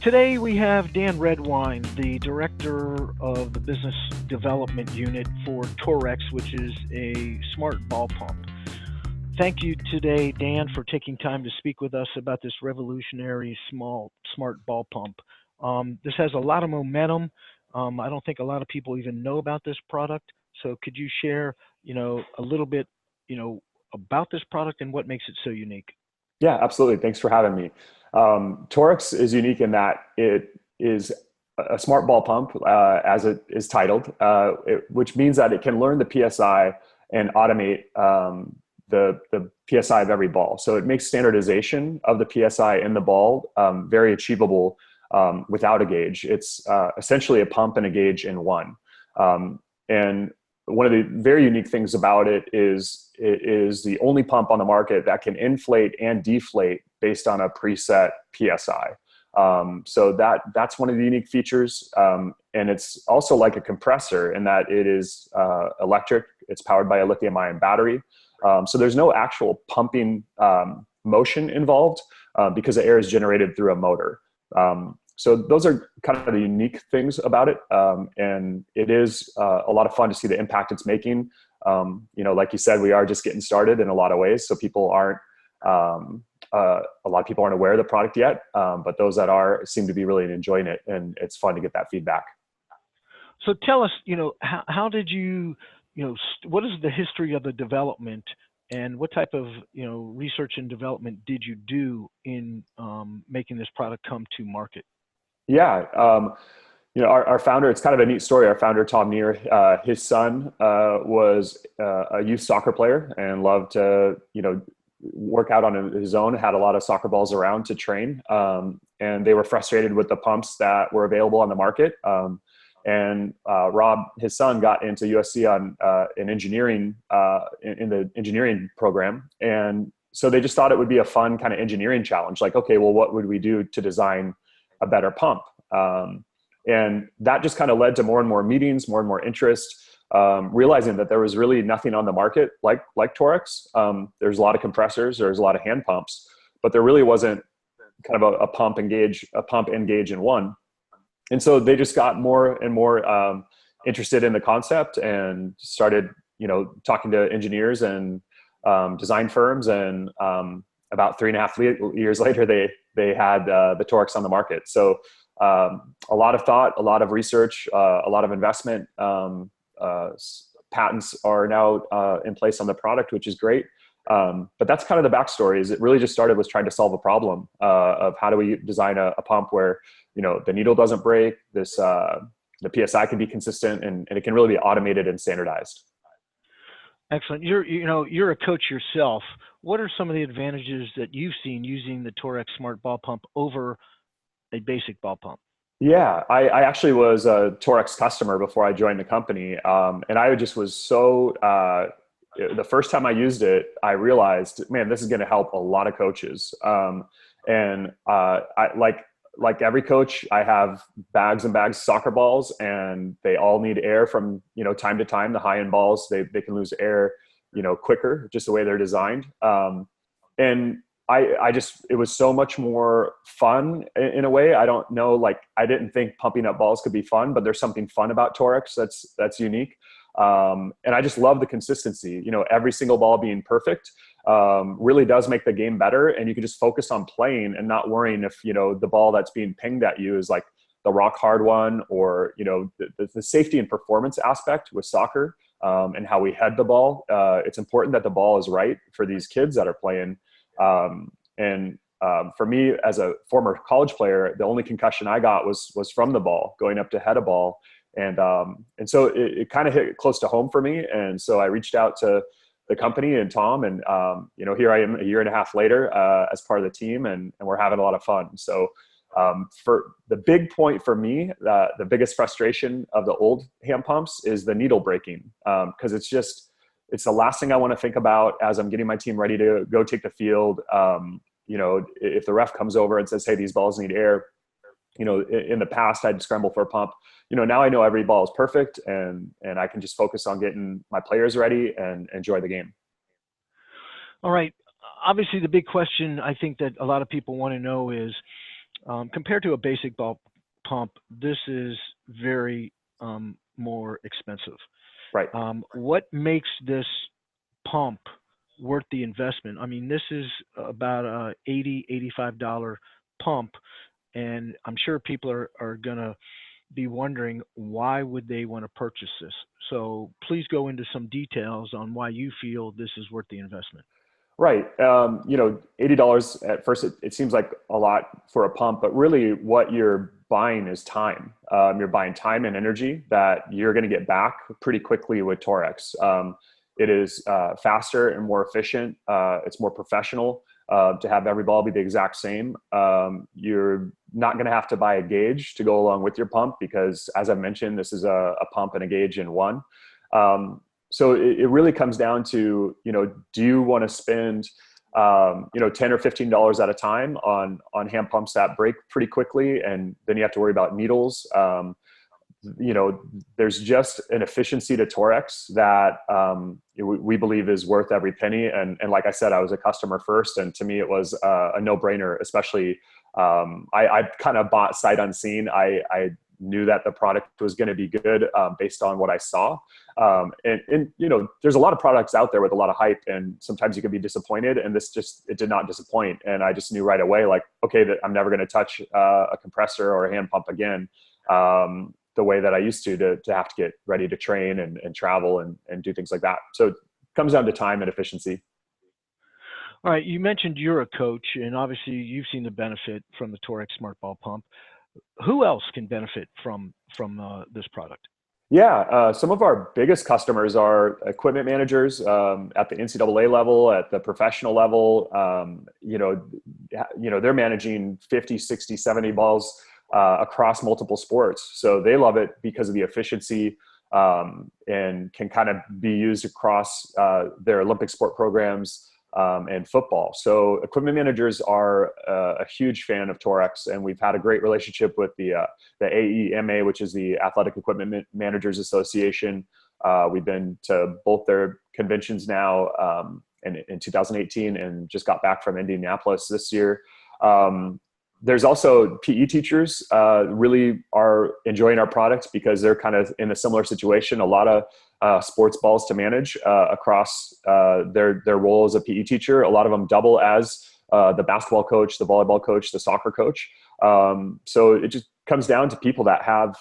Today we have Dan Redwine, the director of the business development unit for TorrX, which is a smart ball pump. Thank you today, Dan, for taking time to speak with us about this revolutionary small smart ball pump. This has a lot of momentum. I don't think a lot of people even know about this product. So could you share, a little bit, you know, about this product and what makes it so unique? Yeah, absolutely. Thanks for having me. TorrX is unique in that it is a smart ball pump, as it is titled, which means that it can learn the PSI and automate the PSI of every ball. So it makes standardization of the PSI in the ball very achievable without a gauge. It's essentially a pump and a gauge in one. And one of the very unique things about it is the only pump on the market that can inflate and deflate based on a preset PSI. So that's one of the unique features. And it's also like a compressor in that it is electric. It's powered by a lithium-ion battery. So there's no actual pumping motion involved because the air is generated through a motor. So those are kind of the unique things about it. And it is a lot of fun to see the impact it's making. Like you said, we are just getting started in a lot of ways. So people aren't, a lot of people aren't aware of the product yet. But those that are seem to be really enjoying it. And it's fun to get that feedback. So tell us, how did you, what is the history of the development and what type of, research and development did you do in making this product come to market? Yeah. Our founder, it's kind of a neat story. Our founder, Tom Neer, his son was a youth soccer player and loved to, work out on his own, had a lot of soccer balls around to train. And they were frustrated with the pumps that were available on the market. And Rob, his son, got into USC on in engineering, in the engineering program. And so they just thought it would be a fun kind of engineering challenge. Like, okay, well, what would we do to design a better pump? And that just kind of led to more and more meetings, more and more interest, realizing that there was really nothing on the market like TorrX. There's a lot of compressors, there's a lot of hand pumps, but there really wasn't kind of a pump engage in one. And so they just got more and more interested in the concept and started, talking to engineers and design firms. And about 3.5 years later, they had the TorrX on the market. So a lot of thought, a lot of research, a lot of investment. Patents are now in place on the product, which is great. But that's kind of the backstory. Is it really just started with trying to solve a problem of how do we design a pump where the needle doesn't break, the PSI can be consistent, and it can really be automated and standardized. Excellent. You're a coach yourself. What are some of the advantages that you've seen using the TorrX Smart Ball Pump over a basic ball pump? Yeah, I actually was a TorrX customer before I joined the company. And I just was so, the first time I used it, I realized, man, this is going to help a lot of coaches. And like every coach, I have bags and bags of soccer balls, and they all need air from, time to time. The high end balls, they can lose air, quicker, just the way they're designed. And it was so much more fun in a way. I don't know, like, I didn't think pumping up balls could be fun, but there's something fun about TorrX that's unique. And I just love the consistency, every single ball being perfect, really does make the game better. And you can just focus on playing and not worrying if, the ball that's being pinged at you is like the rock hard one, or, the safety and performance aspect with soccer, and how we head the ball. It's important that the ball is right for these kids that are playing. For me, as a former college player, the only concussion I got was from the ball, going up to head a ball. And so it kind of hit close to home for me. And so I reached out to the company and Tom, and, here I am a year and a half later, as part of the team, and we're having a lot of fun. So, for the big point for me, the biggest frustration of the old hand pumps is the needle breaking. Cause it's the last thing I want to think about as I'm getting my team ready to go take the field. If the ref comes over and says, hey, these balls need air, in the past I'd scramble for a pump. Now I know every ball is perfect, and I can just focus on getting my players ready and enjoy the game. All right. Obviously, the big question I think that a lot of people want to know is, Compared to a basic ball pump, this is very more expensive. Right. What makes this pump worth the investment? I mean, this is about a $85 pump, and I'm sure people are going to be wondering why would they want to purchase this. So please go into some details on why you feel this is worth the investment. Right. $80 at first, it seems like a lot for a pump, but really what you're buying is time. You're buying time and energy that you're going to get back pretty quickly with TorrX. It is faster and more efficient. It's more professional to have every ball be the exact same. You're not going to have to buy a gauge to go along with your pump because, as I mentioned, this is a pump and a gauge in one. So it really comes down to, do you want to spend, $10 or $15 at a time on hand pumps that break pretty quickly, and then you have to worry about needles. There's just an efficiency to TorrX that we believe is worth every penny. And like I said, I was a customer first, and to me it was a no-brainer. Especially, I kind of bought sight unseen. I knew that the product was going to be good based on what I saw. And there's a lot of products out there with a lot of hype, and sometimes you can be disappointed. And it did not disappoint. And I just knew right away, like, okay, that I'm never going to touch a compressor or a hand pump again the way that I used to have to get ready to train and travel and do things like that. So it comes down to time and efficiency. All right, you mentioned you're a coach, and obviously you've seen the benefit from the TorrX Smart Ball Pump. Who else can benefit from this product? Yeah, some of our biggest customers are equipment managers at the NCAA level, at the professional level. They're managing 50, 60, 70 balls across multiple sports. So they love it because of the efficiency and can kind of be used across their Olympic sport programs and football. So equipment managers are a huge fan of TorrX, and we've had a great relationship with the AEMA, which is the Athletic Equipment Managers Association. We've been to both their conventions now in 2018 and just got back from Indianapolis this year. There's also PE teachers really are enjoying our products because they're kind of in a similar situation. A lot of sports balls to manage across their role as a PE teacher. A lot of them double as the basketball coach, the volleyball coach, the soccer coach. So it just comes down to people that have,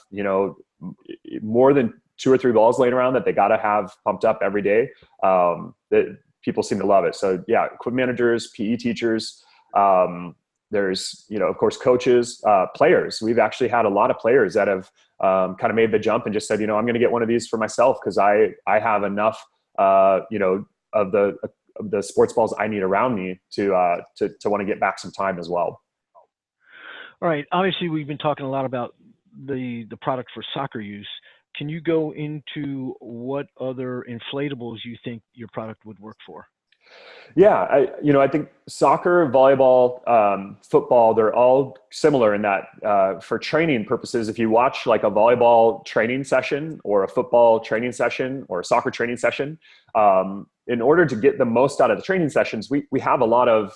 more than 2 or 3 balls laying around that they got to have pumped up every day. That people seem to love it. So yeah, equipment managers, PE teachers, there's, of course, coaches, players. We've actually had a lot of players that have kind of made the jump and just said, I'm going to get one of these for myself because I have enough, of the sports balls I need around me to want to get back some time as well. All right. Obviously, we've been talking a lot about the product for soccer use. Can you go into what other inflatables you think your product would work for? Yeah, I think soccer, volleyball, football, they're all similar in that for training purposes, if you watch like a volleyball training session or a football training session or a soccer training session, in order to get the most out of the training sessions, we have a lot of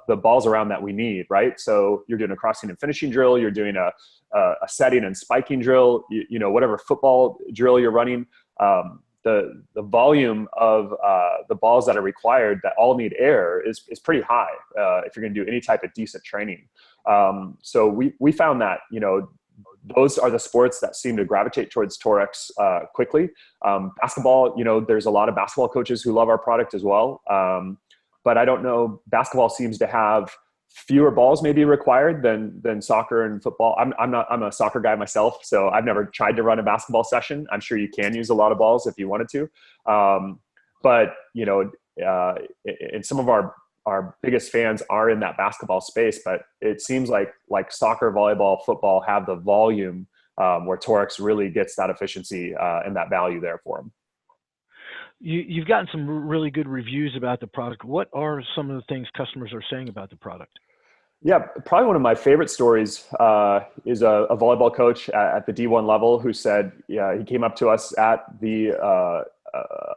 the balls around that we need, right? So you're doing a crossing and finishing drill, you're doing a setting and spiking drill, whatever football drill you're running, the volume of the balls that are required that all need air is pretty high if you're going to do any type of decent training. So we found that, those are the sports that seem to gravitate towards TorrX quickly. Basketball, there's a lot of basketball coaches who love our product as well. But I don't know, basketball seems to have fewer balls maybe required than soccer and football. I'm a soccer guy myself, so I've never tried to run a basketball session. I'm sure you can use a lot of balls if you wanted to. But and some of our biggest fans are in that basketball space, but it seems like soccer, volleyball, football have the volume where TorrX really gets that efficiency and that value there for them. You've gotten some really good reviews about the product. What are some of the things customers are saying about the product? Yeah, probably one of my favorite stories is a volleyball coach at the D1 level who said, he came up to us at the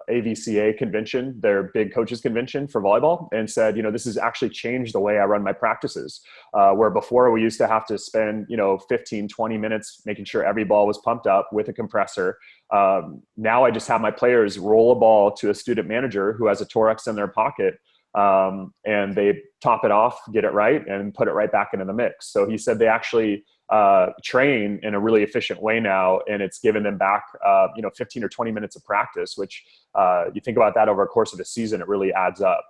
AVCA convention, their big coaches convention for volleyball, and said, this has actually changed the way I run my practices. Where before we used to have to spend, 15, 20 minutes making sure every ball was pumped up with a compressor. Now I just have my players roll a ball to a student manager who has a TorrX in their pocket, and they top it off, get it right, and put it right back into the mix. So he said they actually train in a really efficient way now, and it's given them back 15 or 20 minutes of practice, which you think about that over a course of a season, it really adds up.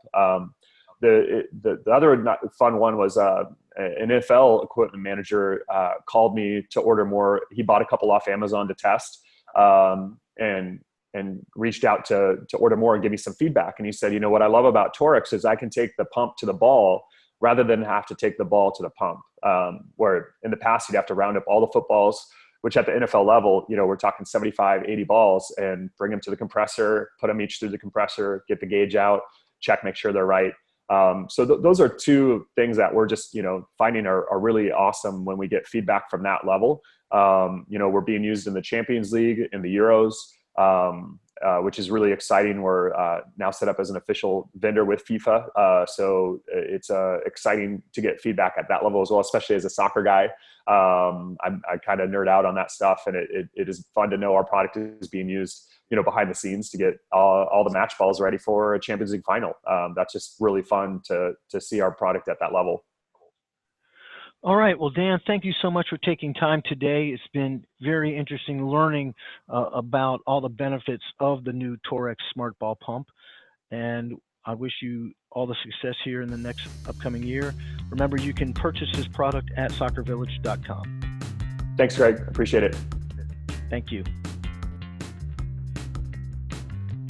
The other fun one was an NFL equipment manager called me to order more. He bought a couple off Amazon to test, and reached out to order more and give me some feedback. And he said, what I love about TorrX is I can take the pump to the ball rather than have to take the ball to the pump. Where in the past, you'd have to round up all the footballs, which at the NFL level, we're talking 75, 80 balls, and bring them to the compressor, put them each through the compressor, get the gauge out, check, make sure they're right. So those are two things that we're just, finding are really awesome when we get feedback from that level. We're being used in the Champions League, in the Euros, which is really exciting. We're now set up as an official vendor with FIFA. So it's exciting to get feedback at that level as well, especially as a soccer guy. I kind of nerd out on that stuff, and it is fun to know our product is being used, behind the scenes to get all the match balls ready for a Champions League final. That's just really fun to see our product at that level. All right. Well, Dan, thank you so much for taking time today. It's been very interesting learning about all the benefits of the new TorrX Smart Ball Pump. And I wish you all the success here in the next upcoming year. Remember, you can purchase this product at soccervillage.com. Thanks, Greg. Appreciate it. Thank you.